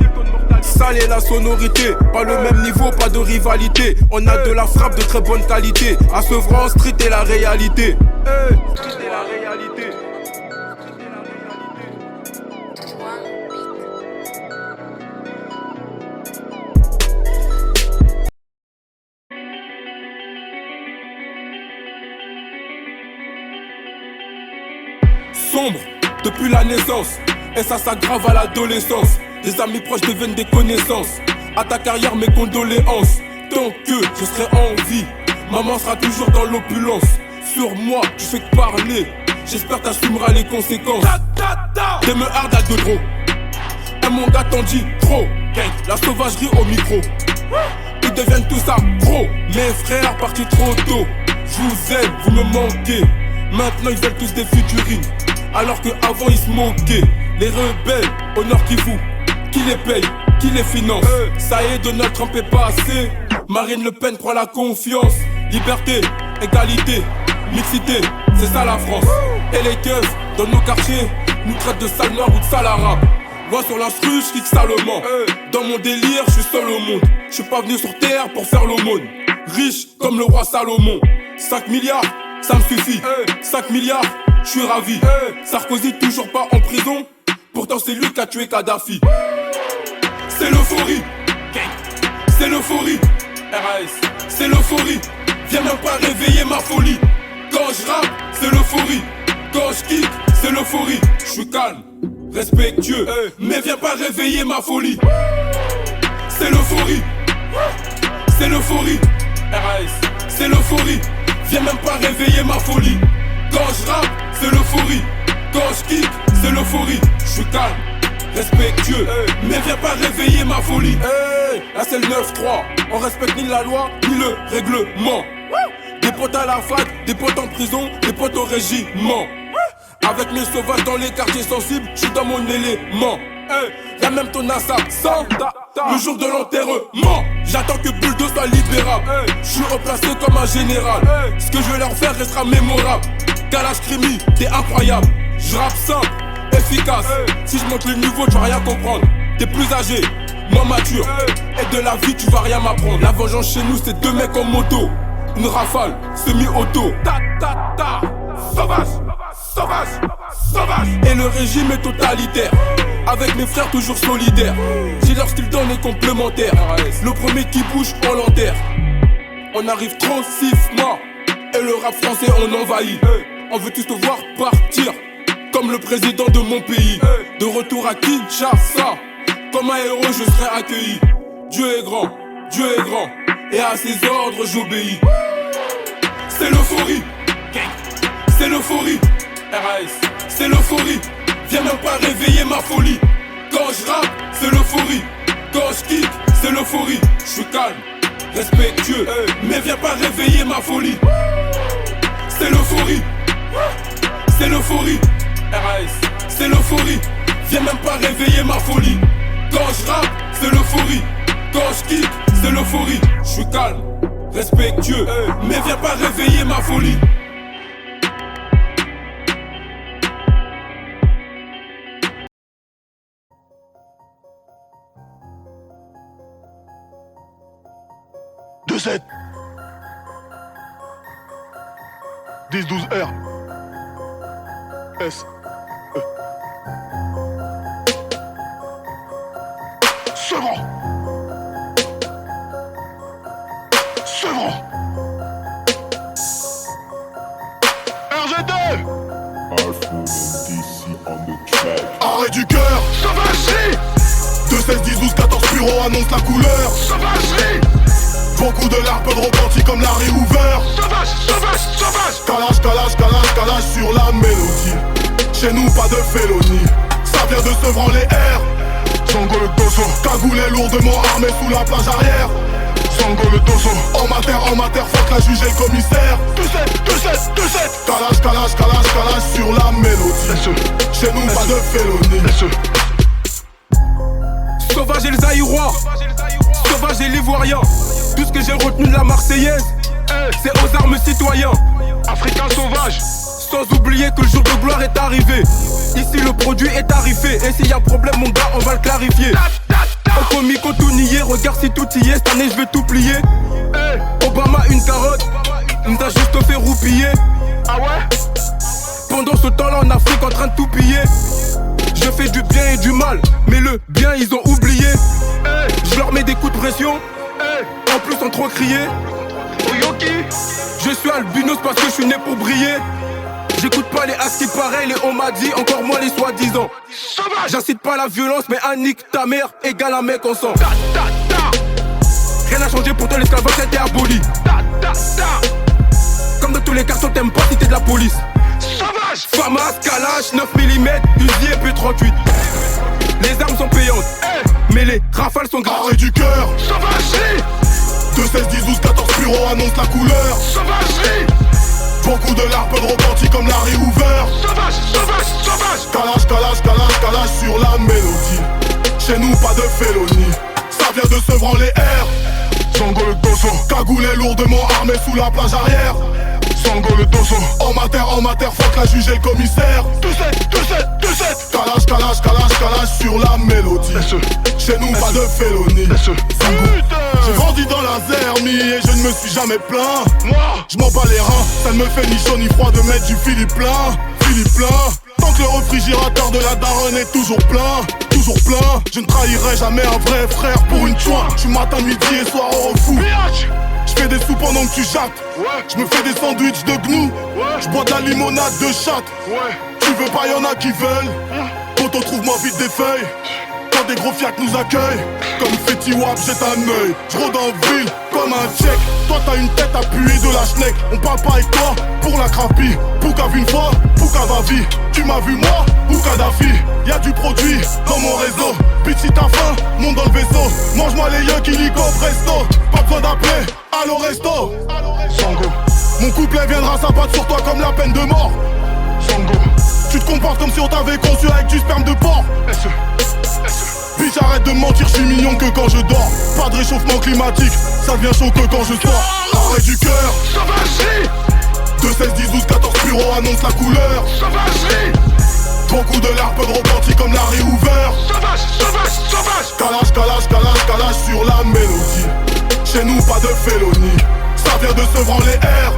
Sale est la sonorité, pas le même niveau, pas de rivalité. On a de la frappe de très bonne qualité. À Sevran, street est la réalité. Street est la réalité. Sombre depuis la naissance, et ça s'aggrave à l'adolescence. Des amis proches deviennent des connaissances. À ta carrière mes condoléances. Tant que je serai en vie, maman sera toujours dans l'opulence. Sur moi tu fais que parler, j'espère t'assumeras les conséquences. Des me hard à de trop. Et mon gars t'en dit trop. La sauvagerie au micro. Ils deviennent tous accros. Mes frères partis trop tôt. Je vous aime, vous me manquez. Maintenant ils veulent tous des figurines, alors qu'avant ils se moquaient. Les rebelles, au nord qui vous, qui les paye, qui les finance. Ça y est, Donald Trump est passé. Marine Le Pen croit la confiance. Liberté, égalité, mixité, c'est ça la France. Et les keufs, dans nos quartiers, nous traitent de sale noir ou de sale arabe. Moi sur l'instru, je kick salement. Dans mon délire, je suis seul au monde. Je suis pas venu sur terre pour faire l'aumône. Riche comme le roi Salomon. 5 milliards, ça me suffit. 5 milliards, je suis ravi. Sarkozy toujours pas en prison, pourtant c'est lui qui a tué Kadhafi. C'est l'euphorie, c'est l'euphorie. RAS, c'est l'euphorie. Viens même pas réveiller ma folie. Quand je rappe, c'est l'euphorie. Quand je kick, c'est l'euphorie. Je suis calme, respectueux, mais viens pas réveiller ma folie. C'est l'euphorie, c'est l'euphorie. RAS, c'est l'euphorie. Viens même pas réveiller ma folie. Quand je rappe, c'est l'euphorie. Quand je kick, c'est l'euphorie. Je suis calme, respectueux, mais viens pas réveiller ma folie. Là c'est le 9-3, on respecte ni la loi, ni le règlement. Des potes à la fac, des potes en prison, des potes au régiment. Avec mes sauvages dans les quartiers sensibles, je suis dans mon élément. Y'a même ton assassin le jour de l'enterrement. J'attends que Bulldog soit libérable. Je suis replacé comme un général. Ce que je vais leur faire restera mémorable. Kalash Krimi, t'es incroyable. Je rappe simple, efficace. Si je monte le niveau, tu vas rien comprendre. T'es plus âgé, moins mature. Et de la vie, tu vas rien m'apprendre. La vengeance chez nous, c'est 2 mecs en moto. Une rafale, semi-auto. Sauvage, sauvage, sauvage. Et le régime est totalitaire. Avec mes frères toujours solidaires. J'ai leur style on est complémentaire. Le premier qui bouge, on l'enterre. On arrive trop siffement. Et le rap français on envahit. On veut tous te voir partir comme le président de mon pays. De retour à Kinshasa, comme un héros je serai accueilli. Dieu est grand, Dieu est grand, et à ses ordres j'obéis. C'est l'euphorie, c'est l'euphorie. RAS, c'est l'euphorie. Viens même pas réveiller ma folie. Quand je rappe, c'est l'euphorie. Quand je kick, c'est l'euphorie. Je suis calme, respectueux, mais viens pas réveiller ma folie. C'est l'euphorie, c'est l'euphorie. RAS, c'est l'euphorie. Viens même pas réveiller ma folie. Quand je rappe, c'est l'euphorie. Quand je kick, c'est l'euphorie. Je suis calme, respectueux, mais viens pas réveiller ma folie. De 7 10-12 R S E Sevran Sevran RGT Arrêt du cœur Sauvagerie 2-16-10-12-14 bureau annonce la couleur Sauvagerie. Beaucoup de larmes, peu de repentis comme Larry Hoover. Sauvage, sauvage, sauvage. Calage, calage, calage, calage sur la mélodie. Chez nous pas de félonie, ça vient de Sevran les airs. Sango le dosso, cagoulé lourdement armé sous la plage arrière. Sango le dosso, en mater, fuck la juge et le commissaire. 2-7, calage sur la mélodie. Chez nous pas de félonie. Sauvage et les Aïrois, sauvage et l'ivoirien. Tout ce que j'ai retenu de la Marseillaise, c'est aux armes citoyens. Africain sauvage. Sans oublier que le jour de gloire est arrivé. Ici le produit est tarifé. Et s'il y a problème mon gars on va le clarifier. On commis qu'on tout nier. Regarde si tout y est. Cette année je vais tout plier. Obama une carotte, il nous a juste fait roupiller. Ah ouais? Pendant ce temps là en Afrique en train de tout piller. Je fais du bien et du mal, mais le bien ils ont oublié. Je leur mets des coups de pression, en plus sans trop crier. Je suis albinos parce que je suis né pour briller. J'écoute pas les as qui pareil, les on m'a dit, encore moins les soi-disant. J'incite pas la violence, mais un nique ta mère égale un mec en sang. Rien n'a changé, pourtant l'esclavage était aboli. Comme dans tous les quartiers, t'aimes pas si t'es de la police. Famas, Kalash, 9 mm, Uzi et puis 38. Les armes sont payantes, mais les rafales sont gratuites. Arrêt du cœur, sauvagerie. 2, 16, 10, 12, 14 bureaux annonce la couleur. Sauvagerie. Beaucoup de larmes, peu de repentis comme Larry Hoover. Calage sur la mélodie. Chez nous pas de félonie, ça vient de Sevran les airs. Sango le dosso, cagoulé lourdement armé sous la plage arrière. Sango le dosso, en mater, fuck la juge et le commissaire. 2-7, calage sur la mélodie. Chez nous pas de félonie. J'ai grandi dans la Zermie et je ne me suis jamais plaint. Moi, je m'en bats les reins, ça ne me fait ni chaud ni froid de mettre du Philippe plein. Tant que le réfrigérateur de la daronne est toujours plein. Je ne trahirai jamais un vrai frère pour une chouin. Je suis matin, midi et soir au refou. Je fais des sous pendant que tu jattes. Je me fais des sandwichs de gnou. Je bois de la limonade de chatte. Tu veux pas, y'en a qui veulent. Quand on trouve moi vite des feuilles. Quand des gros fiacs nous accueillent. Comme Fetty Wap, jette un œil. Je rôde en ville comme un tchèque. Toi t'as une tête appuyée de la schneck. On parle pas avec toi pour la crapie. Pouka vu une fois, Pouka va vie. Tu m'as vu moi ou Kadhafi. Y'a du produit dans mon réseau. Bitch si t'as faim, monte dans le vaisseau. Mange-moi les yeux qui lico presto. Pas besoin d'appeler, allo resto. Sango, mon couplet viendra s'abattre sur toi comme la peine de mort. Sango, tu te comportes comme si on t'avait conçu avec du sperme de porc. Bitch arrête de mentir, je suis mignon que quand je dors. Pas de réchauffement climatique, ça devient chaud que quand je sors. Arrêt du cœur, sauvagerie. 2, 16, 10, 12, 14 bureaux annonce la couleur. Sauvagerie. Beaucoup de larmes, peu de repentis comme Larry Hoover. Calage sur la mélodie. Chez nous pas de félonie, ça vient de Sevran les airs.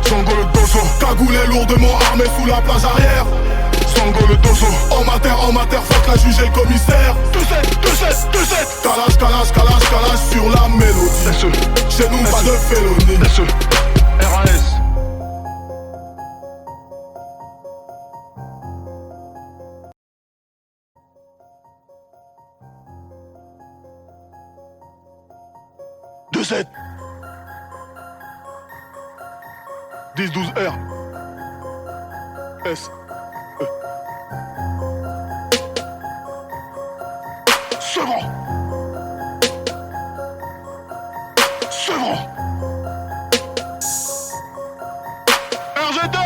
Sango le dosso, cagoulé lourdement armé sous la plage arrière. Sango le dosso, en mater, fuck la juge et le commissaire. 2-7, calage sur la mélodie. Chez nous pas de félonie. RAS. « 10-12 R S E Sevran RGT.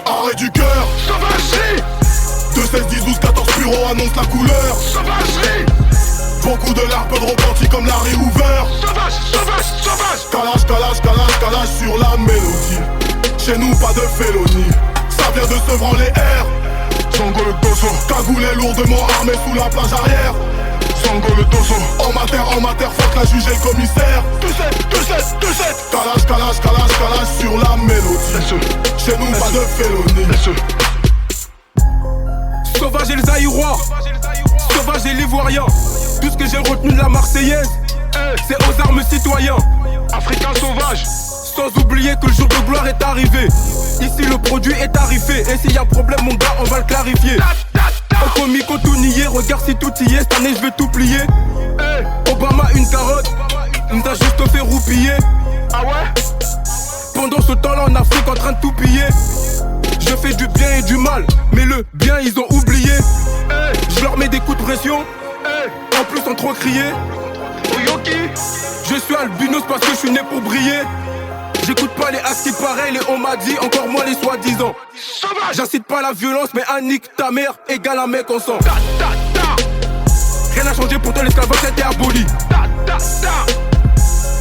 Arrêt du cœur, sauvagerie. 2, 16, 10, 12, 14 bureaux annonce la couleur. Sauvagerie. Beaucoup de larmes, peu de repentis comme Larry Hoover. Calage sur la mélodie. Chez nous pas de félonie, ça vient de Sevran les airs. Sango le dosso, cagoulé lourdement armé sous la plage arrière. Sango le dosso, en mater, fuck la juge et le commissaire. 2-7, calage sur la mélodie. Chez nous pas de félonie. Sauvage et les Aïrois, sauvage et l'ivoirien. Tout ce que j'ai retenu de la Marseillaise, c'est aux armes citoyens. Africain sauvage. Sans oublier que le jour de gloire est arrivé. Ici le produit est tarifé. Et s'il y a problème mon gars on va le clarifier. On commis qu'on tout nier. Regarde si tout y est. Cette année je vais tout plier. Obama une carotte, il nous a juste fait roupiller. Ah ouais? pendant ce temps-là en Afrique en train de tout piller. Je fais du bien et du mal, mais le bien ils ont oublié. Je leur mets des coups de pression, en plus sans trop crier. Je suis albinos parce que je suis né pour briller. J'écoute pas les as qui pareil, les on m'a dit, encore moins les soi-disant. J'incite pas la violence, mais un nique ta mère égale un mec en sang. Rien n'a changé, pourtant l'esclavage était aboli.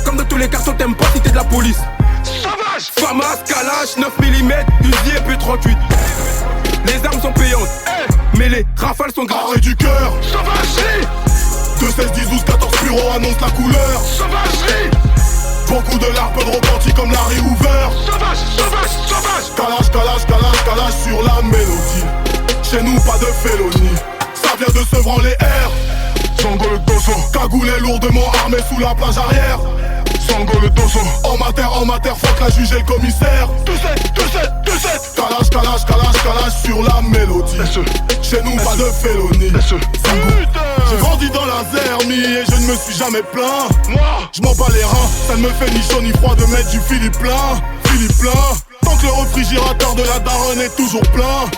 Comme dans tous les quartiers, t'aimes pas si t'es de la police. Famas, Kalash, 9 mm, Uzi et P38. Les armes sont payantes, mais les rafales sont graves. Arrêt du cœur, sauvagerie. 2, 16, 10, 12, 14 bureaux annonce la couleur. Sauvagerie. Beaucoup de larmes, peu de repentis comme Larry Hoover. Sauvage, sauvage, sauvage. Calage sur la mélodie. Chez nous pas de félonie. Ça vient de Sevran les airs. Sango le dosso. Cagoulé lourdement armé sous la plage arrière. Sango le dosso. En matière, fuck la juge et le commissaire. 2-7. Calage sur la mélodie. Chez nous pas de félonie. J'ai grandi dans la zermie et je ne me suis jamais plaint. Moi, je m'en bats les reins, ça ne me fait ni chaud ni froid de mettre du Philippe plein. Tant que le réfrigérateur de la daronne est toujours plein.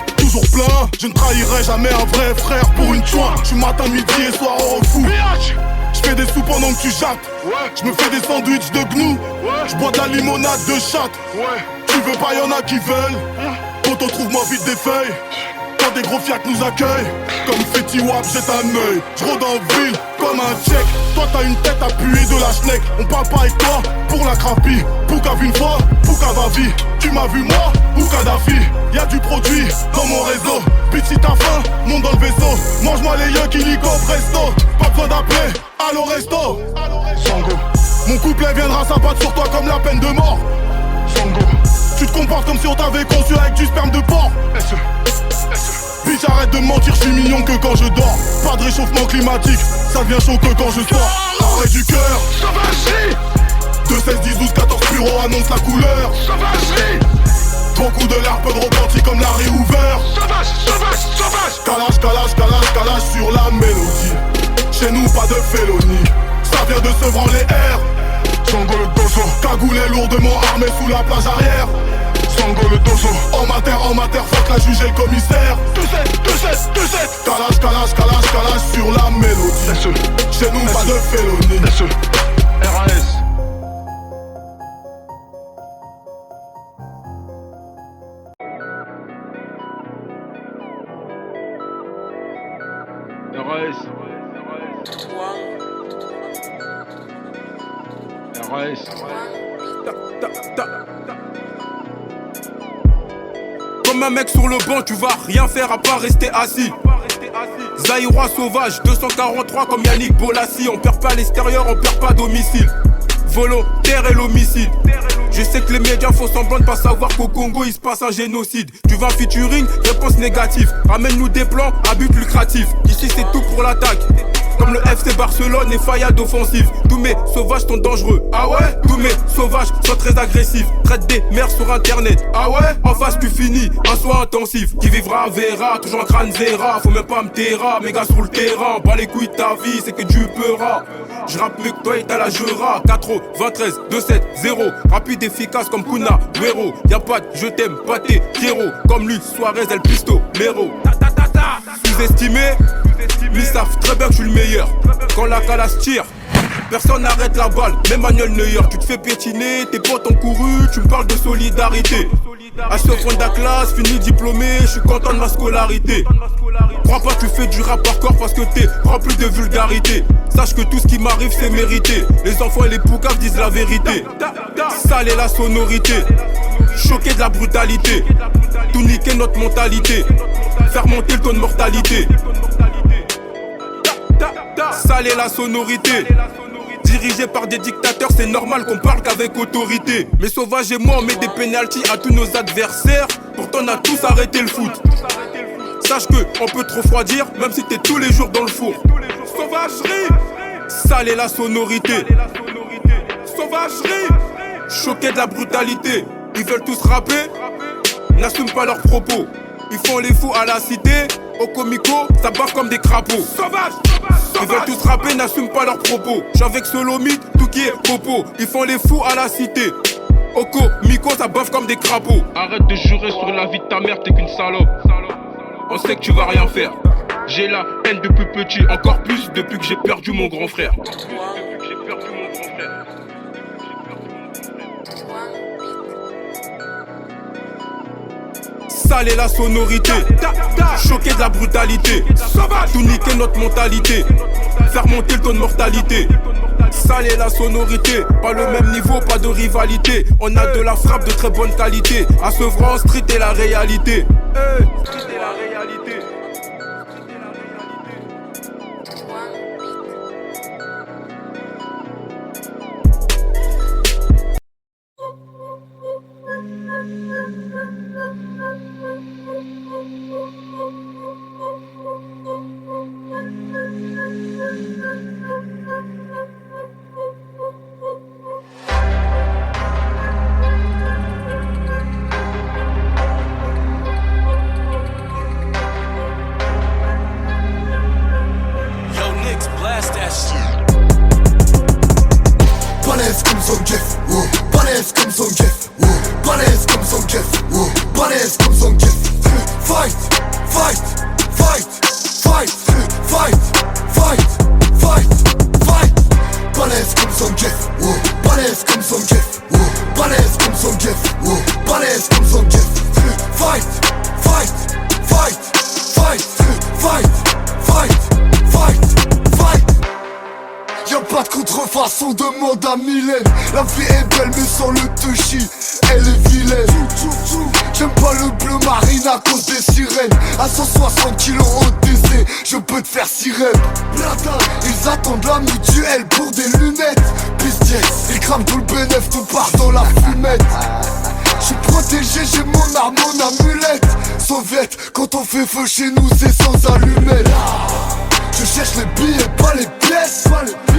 Je ne trahirai jamais un vrai frère pour une chouin. Je suis matin, midi et soir au refou. Je fais des sous pendant que tu jattes. Je me fais des sandwichs de gnou. Je bois de la limonade de chatte. Tu veux pas, y'en a qui veulent. Quand on trouve moi vite des feuilles. Quand des gros fiacs nous accueillent. Comme Fetty Wap, jette un œil. Je rôde en ville comme un tchèque. Toi t'as une tête appuyée de la schneck. On parle pas avec toi pour la crapie. Pouka vu une fois, Pouka va vie. Tu m'as vu moi ou Kadhafi. Y'a du produit dans mon réseau. Bitch si t'as faim, monte dans le vaisseau. Mange-moi les yeux qui lico presto. Pas besoin d'appeler, allo resto. Sango. Mon couplet viendra s'abattre sur toi comme la peine de mort. Sango. Tu te comportes comme si on t'avait conçu avec du sperme de porc. Bitch arrête de mentir, je suis mignon que quand je dors. Pas de réchauffement climatique, ça devient chaud que quand je sors. Arrêt du cœur, sauvagerie. 2, 16, 10, 12, 14 bureaux annonce la couleur. Sauvagerie. Beaucoup de larmes, peu de repentis comme Larry Hoover. Calage sur la mélodie. Chez nous pas de félonie. Ça vient de Sevran les airs. Sango le dosso. Cagoulé lourdement armé sous la plage arrière. Sango le dosso. En matière, fuck la juge et le commissaire. 2-7. Calage sur la mélodie. Chez nous pas de félonie. RAS. Comme un mec sur le banc, tu vas rien faire à part rester assis. Zaïrois sauvage, 243 comme Yannick Bolassi. On perd pas à l'extérieur, on perd pas à domicile. Volontaire et l'homicide. Je sais que les médias font semblant de pas savoir qu'au Congo il se passe un génocide. Tu veux un featuring, réponse négative. Ramène-nous des plans à but lucratif. Ici c'est tout pour l'attaque. Comme le FC Barcelone et Fayad offensive. Tous mes sauvages sont dangereux. Ah ouais? Tous mes sauvages sont très agressifs. Traite des mères sur internet. Ah ouais? En face tu finis, un soin intensif. Qui vivra verra, toujours un crâne zéra. Faut même pas me terra, mes gars sur le terrain. Bas les couilles de ta vie, c'est que tu peuras. Je rappe mieux que toi et t'as la jura. 93, 27, 0. Rapide, efficace comme Kuna, Guero. Y'a pas de je t'aime, pas tes Kero. Comme lui, Suarez, El Pisto, Mero. Sous-estimé, ils savent très bien que je suis le meilleur. Quand la calasse tire, personne n'arrête la balle, même Manuel Neuer. Tu te fais piétiner, tes potes ont couru, tu me parles de solidarité. À ce fond de la classe, fini diplômé, je suis content de ma scolarité. Crois pas que tu fais du rap par corps parce que t'es rempli de vulgarité. Sache que tout ce qui m'arrive c'est mérité. Les enfants et les poucaves disent la vérité. Sale est la sonorité, choqué de la brutalité. Tout niquer notre mentalité, faire monter le taux de mortalité. Sale est la sonorité, dirigé par des dictateurs, c'est normal qu'on parle qu'avec autorité. Mais Sauvage et moi on met des pénaltys à tous nos adversaires. Pourtant on a tous arrêté le foot. Sache que on peut te refroidir même si t'es tous les jours dans le four. Sauvagerie, sale est la sonorité. Sauvagerie, choqué de la brutalité. Ils veulent tous rapper, n'assument pas leurs propos. Ils font les fous à la cité, au comico, ça bave comme des crapauds. Sauvage, ils veulent tous rapper, n'assument pas leurs propos. J'suis avec Solomid, tout qui est popo. Ils font les fous à la cité, Oko, Miko, ça baffe comme des crapauds. Arrête de jurer sur la vie de ta mère, t'es qu'une salope. On sait que tu vas rien faire. J'ai la haine depuis petit, encore plus depuis que j'ai perdu mon grand frère. Sale est la sonorité, choqué de la brutalité, tout niquer notre mentalité, faire monter le taux de mortalité. Sale est la sonorité, pas le même niveau, pas de rivalité. On a de la frappe de très bonne qualité. À Sevran, street est la réalité. Street est la réalité. Balèze comme son Jeff, balèze comme son Jeff, balèze comme son Jeff, balèze comme son Jeff. Fight, fight, fight, fight, fight, fight, fight, fight. Balèze comme son Jeff, balèze comme son Jeff, balèze comme son Jeff, balèze comme son Jeff. Fight, fight, fight, fight, fight, fight, fight, fight. Y'a pas de contrefaçon, demande à Mylène. La vie est belle mais sans le touchy, elle est vilaine. J'aime pas le bleu marine à cause des sirènes. À 160 kilos au DC, je peux te faire sirène. Blada, ils attendent la mutuelle pour des lunettes. Business, ils crament tout le bénéf, tout part dans la fumette. J'suis protégé, j'ai mon arme, mon amulette. Soviet, quand on fait feu chez nous c'est sans allumette. Je cherche les billets, pas les pièces.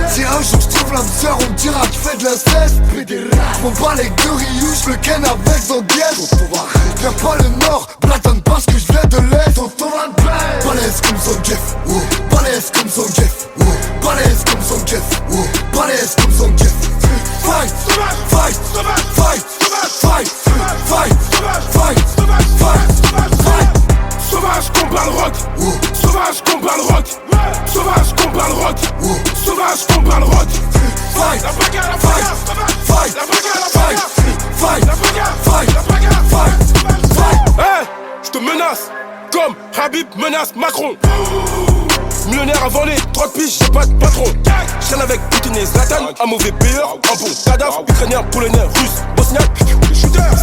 Si un jour je trouve l'âme sœur, on me dira que fait de l'inceste. J'm'en bats les deux Ryu, j'le ken avec Zangief. Viens pas le nord, blatonne parce que j'viens de l'est. Balèze comme son Jeff, balèze comme son Jeff, balèze comme son Jeff, balèze comme son Jeff. Fight, fight, fight, fight, fight, fight, fight, fight. Sauvage combat le rock, sauvage combat le rock, sauvage combat le rock, sauvage combat le rock. Fight, la bagarre, la fight, bagarre, fight, la bagarre, la fight, bagarre, fight, la bagarre, fight, la bagarre, fight, fight. Hey, je te menace comme Habib menace Macron. Millionnaire avant les 30 piges, j'ai pas de patron. Chaîne avec Poutine et Zlatan, un mauvais payeur, un bon cadavre, ukrainien, polonais, russe, bosniaque.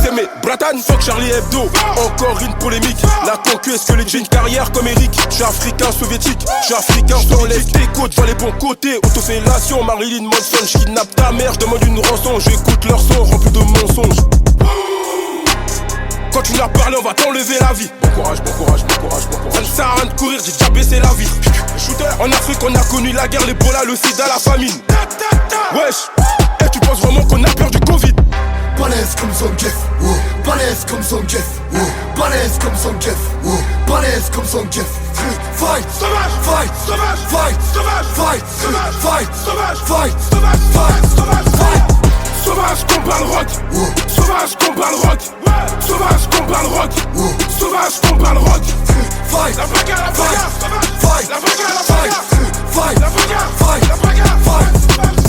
C'est mes bratan, fuck Charlie Hebdo. Encore une polémique, la concu est-ce que les jeans carrière comme Eric. J'suis africain soviétique, j'suis africain, j'enlève tes côtes, vois les bons côtés. Autofellation, Marilyn Manson, j'kidnappe ta mère, j'demande une rançon. J'écoute leur son rempli de mensonges. Quand tu n'as parlé, on va t'enlever la vie. Bon courage, bon courage, bon courage, bon courage. Ça ne sert à rien de courir, j'ai déjà baissé la vie. Shooter. En Afrique, on a connu la guerre, l'Ebola, le sida, la famine. Wesh, et tu penses vraiment qu'on a peur du Covid? Balèze comme son Jeff, balèze comme son Jeff, balèze comme son Jeff, balèze comme son Jeff. Fight, fight, fight, fight, fight, fight, fight, fight. Sauvage combat le rock, sauvage combat le rock, sauvage combat le rock, sauvage combat le rock. Fight, la bagarre, la bagarre, fight, la bagarre, la fight, bagarre, fight, la bagarre, fight, la bagarre, fight.